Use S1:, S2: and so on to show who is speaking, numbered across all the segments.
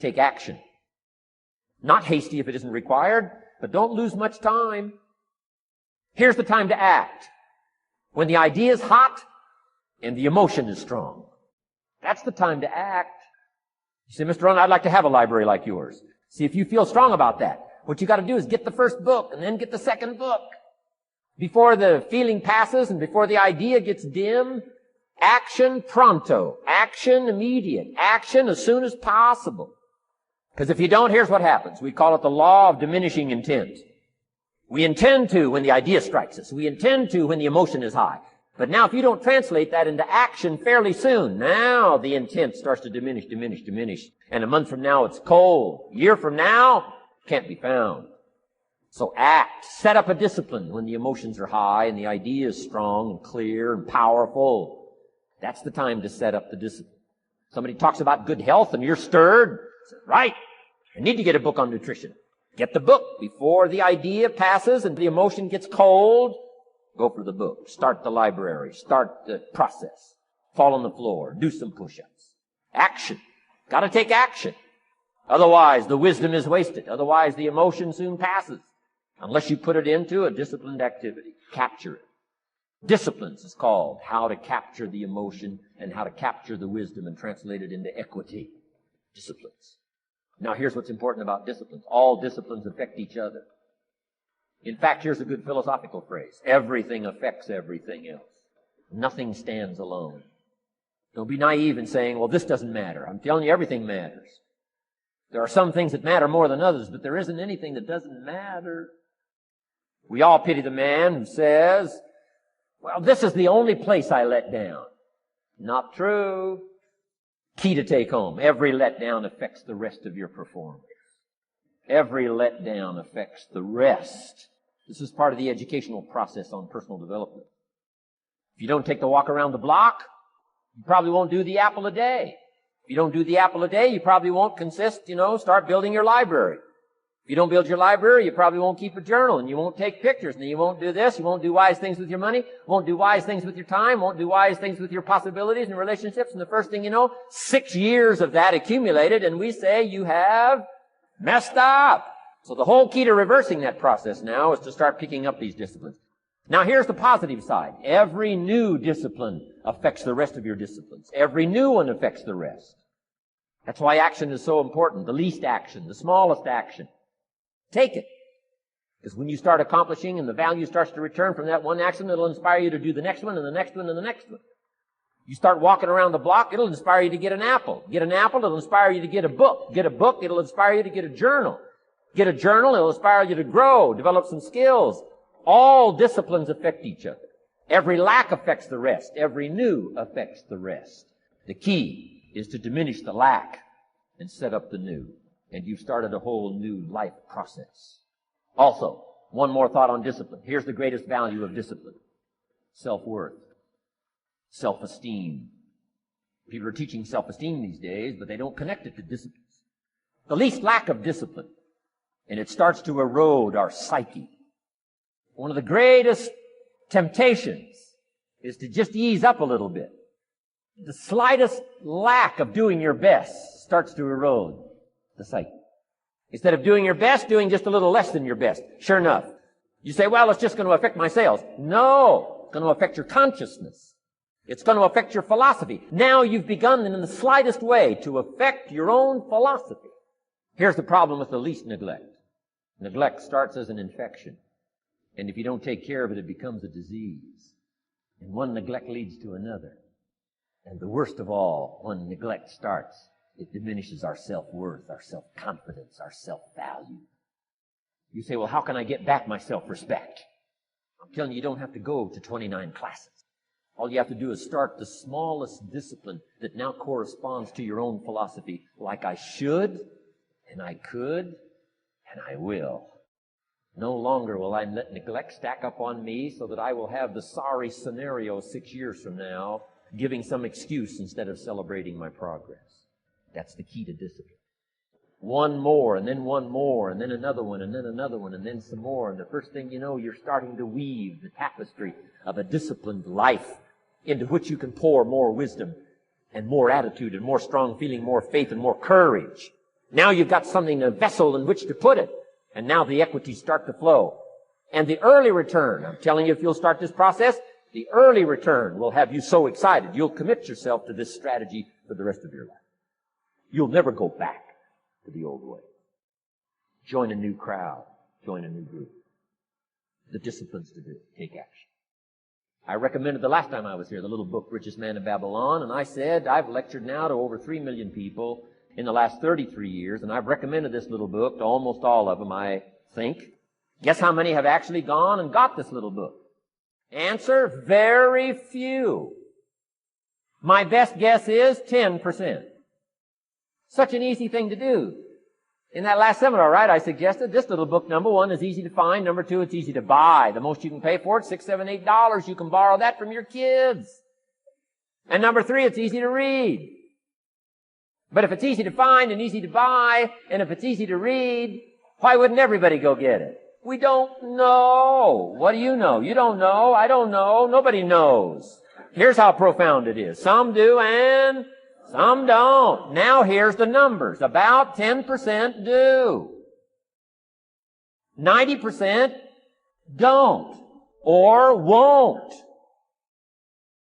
S1: Take action. Not hasty if it isn't required, but don't lose much time. Here's the time to act. When the idea is hot and the emotion is strong. That's the time to act. You say, Mr. Rohn, I'd like to have a library like yours. See, if you feel strong about that, what you got to do is get the first book and then get the second book. Before the feeling passes and before the idea gets dim, action pronto. Action immediate. Action as soon as possible. Because if you don't, here's what happens. We call it the law of diminishing intent. We intend to when the idea strikes us. We intend to when the emotion is high. But now if you don't translate that into action fairly soon, now the intent starts to diminish. And a month from now it's cold. A year from now, can't be found. So act. Set up a discipline when the emotions are high and the idea is strong and clear and powerful. That's the time to set up the discipline. Somebody talks about good health and you're stirred. Say, right, I need to get a book on nutrition. Get the book before the idea passes and the emotion gets cold. Go for the book. Start the library. Start the process. Fall on the floor. Do some push-ups. Action. Got to take action. Otherwise, the wisdom is wasted. Otherwise, the emotion soon passes. Unless you put it into a disciplined activity. Capture it. Disciplines is called how to capture the emotion and how to capture the wisdom and translate it into equity. Disciplines. Now, here's what's important about disciplines. All disciplines affect each other. In fact, here's a good philosophical phrase. Everything affects everything else. Nothing stands alone. Don't be naive in saying, well, this doesn't matter. I'm telling you, everything matters. There are some things that matter more than others, but there isn't anything that doesn't matter. We all pity the man who says, well, this is the only place I let down. Not true. Key to take home. Every letdown affects the rest of your performance. Every letdown affects the rest. This is part of the educational process on personal development. If you don't take the walk around the block, you probably won't do the apple a day. If you don't do the apple a day, you probably won't start building your library. If you don't build your library, you probably won't keep a journal, and you won't take pictures, and you won't do this, you won't do wise things with your money, won't do wise things with your time, won't do wise things with your possibilities and relationships, and the first thing you know, 6 years of that accumulated, and we say you have messed up. So the whole key to reversing that process now is to start picking up these disciplines. Now here's the positive side. Every new discipline affects the rest of your disciplines. Every new one affects the rest. That's why action is so important. The least action, the smallest action. Take it. Because when you start accomplishing and the value starts to return from that one action, it'll inspire you to do the next one and the next one and the next one. You start walking around the block, it'll inspire you to get an apple. Get an apple, it'll inspire you to get a book. Get a book, it'll inspire you to get a journal. Get a journal, it'll inspire you to grow, develop some skills. All disciplines affect each other. Every lack affects the rest. Every new affects the rest. The key is to diminish the lack and set up the new. And you've started a whole new life process. Also, one more thought on discipline. Here's the greatest value of discipline. Self-worth. Self-esteem. People are teaching self-esteem these days, but they don't connect it to disciplines. The least lack of discipline, and it starts to erode our psyche. One of the greatest temptations is to just ease up a little bit. The slightest lack of doing your best starts to erode the psyche. Instead of doing your best, doing just a little less than your best. Sure enough. You say, well, it's just going to affect my sales. No, it's going to affect your consciousness. It's going to affect your philosophy. Now you've begun in the slightest way to affect your own philosophy. Here's the problem with the least neglect. Neglect starts as an infection. And if you don't take care of it, it becomes a disease. And one neglect leads to another. And the worst of all, when neglect starts, it diminishes our self-worth, our self-confidence, our self-value. You say, well, how can I get back my self-respect? I'm telling you, you don't have to go to 29 classes. All you have to do is start the smallest discipline that now corresponds to your own philosophy, like I should, and I could, and I will. No longer will I let neglect stack up on me so that I will have the sorry scenario 6 years from now, giving some excuse instead of celebrating my progress. That's the key to discipline. One more, and then one more, and then another one, and then another one, and then some more. And the first thing you know, you're starting to weave the tapestry of a disciplined life into which you can pour more wisdom and more attitude and more strong feeling, more faith and more courage. Now you've got something, a vessel in which to put it. And now the equities start to flow. And the early return, I'm telling you, if you'll start this process, the early return will have you so excited. You'll commit yourself to this strategy for the rest of your life. You'll never go back to the old way. Join a new crowd. Join a new group. The disciplines to do. Take action. I recommended the last time I was here the little book, Richest Man in Babylon, and I said I've lectured now to over 3 million people in the last 33 years, and I've recommended this little book to almost all of them, I think. Guess how many have actually gone and got this little book? Answer, very few. My best guess is 10%. Such an easy thing to do. In that last seminar, right, I suggested this little book, number one, is easy to find. Number two, it's easy to buy. The most you can pay for it, $6, $7, $8. You can borrow that from your kids. And number three, it's easy to read. But if it's easy to find and easy to buy, and if it's easy to read, why wouldn't everybody go get it? We don't know. What do you know? You don't know. I don't know. Nobody knows. Here's how profound it is. Some do and some don't. Now here's the numbers. About 10% do. 90% don't or won't.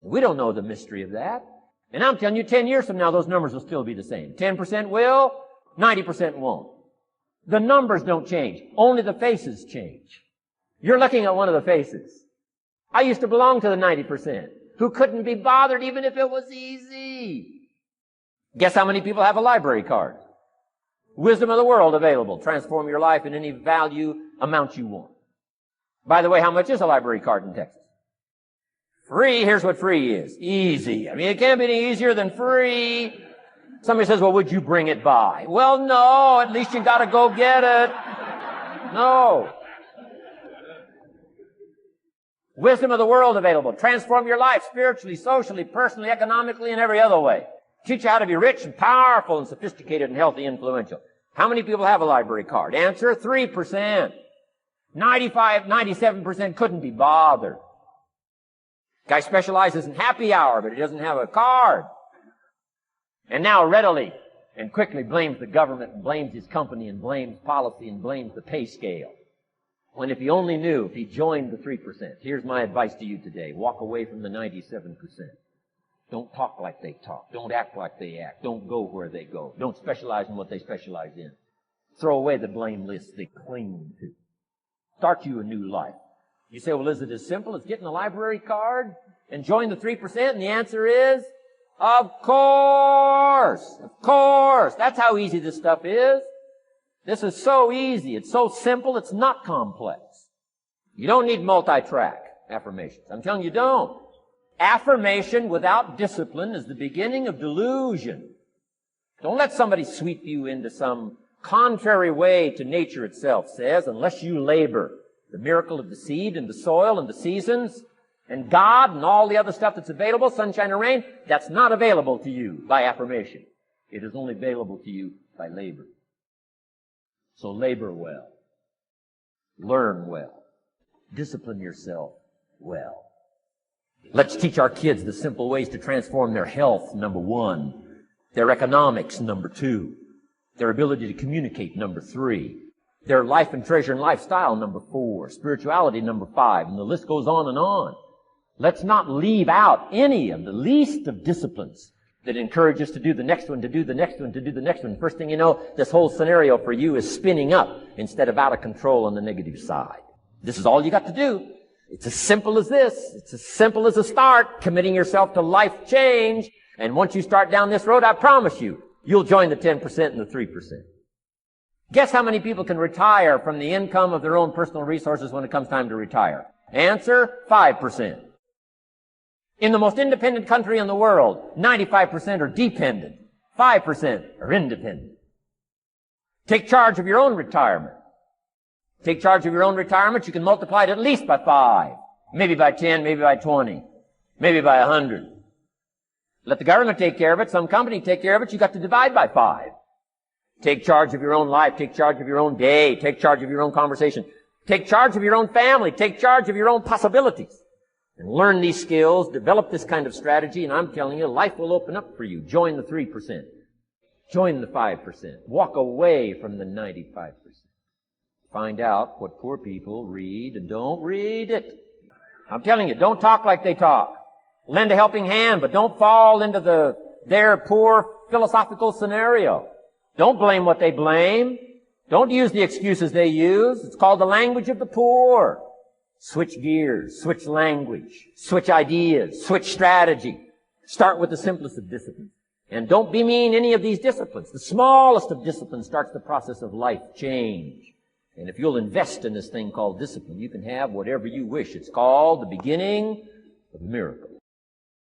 S1: We don't know the mystery of that. And I'm telling you, 10 years from now, those numbers will still be the same. 10% will, 90% won't. The numbers don't change. Only the faces change. You're looking at one of the faces. I used to belong to the 90% who couldn't be bothered even if it was easy. Guess how many people have a library card? Wisdom of the world available. Transform your life in any value amount you want. By the way, how much is a library card in Texas? Free. Here's what free is. Easy. I mean, it can't be any easier than free. Somebody says, well, would you bring it by? Well, no. At least you got to go get it. No. Wisdom of the world available. Transform your life spiritually, socially, personally, economically, and every other way. Teach you how to be rich and powerful and sophisticated and healthy, influential. How many people have a library card? Answer, 3%. 97% couldn't be bothered. Guy specializes in happy hour, but he doesn't have a card. And now readily and quickly blames the government and blames his company and blames policy and blames the pay scale. When if he only knew, if he joined the 3%. Here's my advice to you today. Walk away from the 97%. Don't talk like they talk. Don't act like they act. Don't go where they go. Don't specialize in what they specialize in. Throw away the blame list they cling to. Start you a new life. You say, well, is it as simple as getting a library card and join the 3%? And the answer is, of course. Of course. That's how easy this stuff is. This is so easy. It's so simple. It's not complex. You don't need multi-track affirmations. I'm telling you, don't. Affirmation without discipline is the beginning of delusion. Don't let somebody sweep you into some contrary way to nature itself says, unless you labor. The miracle of the seed and the soil and the seasons and God and all the other stuff that's available, sunshine and rain, that's not available to you by affirmation. It is only available to you by labor. So labor well. Learn well. Discipline yourself well. Let's teach our kids the simple ways to transform their health, number one. Their economics, number two. Their ability to communicate, number three. Their life and treasure and lifestyle, number four. Spirituality, number five. And the list goes on and on. Let's not leave out any of the least of disciplines that encourage us to do the next one, to do the next one, to do the next one. First thing you know, this whole scenario for you is spinning up instead of out of control on the negative side. This is all you got to do. It's as simple as this. It's as simple as a start, committing yourself to life change. And once you start down this road, I promise you, you'll join the 10% and the 3%. Guess how many people can retire from the income of their own personal resources when it comes time to retire? Answer, 5%. In the most independent country in the world, 95% are dependent. 5% are independent. Take charge of your own retirement. Take charge of your own retirement. You can multiply it at least by 5. Maybe by 10, maybe by 20. Maybe by 100. Let the government take care of it. Some company take care of it. You got to divide by 5. Take charge of your own life. Take charge of your own day. Take charge of your own conversation. Take charge of your own family. Take charge of your own possibilities. And learn these skills. Develop this kind of strategy. And I'm telling you, life will open up for you. Join the 3%. Join the 5%. Walk away from the 95%. Find out what poor people read and don't read it. I'm telling you, don't talk like they talk. Lend a helping hand, but don't fall into their poor philosophical scenario. Don't blame what they blame. Don't use the excuses they use. It's called the language of the poor. Switch gears, switch language, switch ideas, switch strategy. Start with the simplest of disciplines. And don't bemean any of these disciplines. The smallest of disciplines starts the process of life change. And if you'll invest in this thing called discipline, you can have whatever you wish. It's called the beginning of a miracle.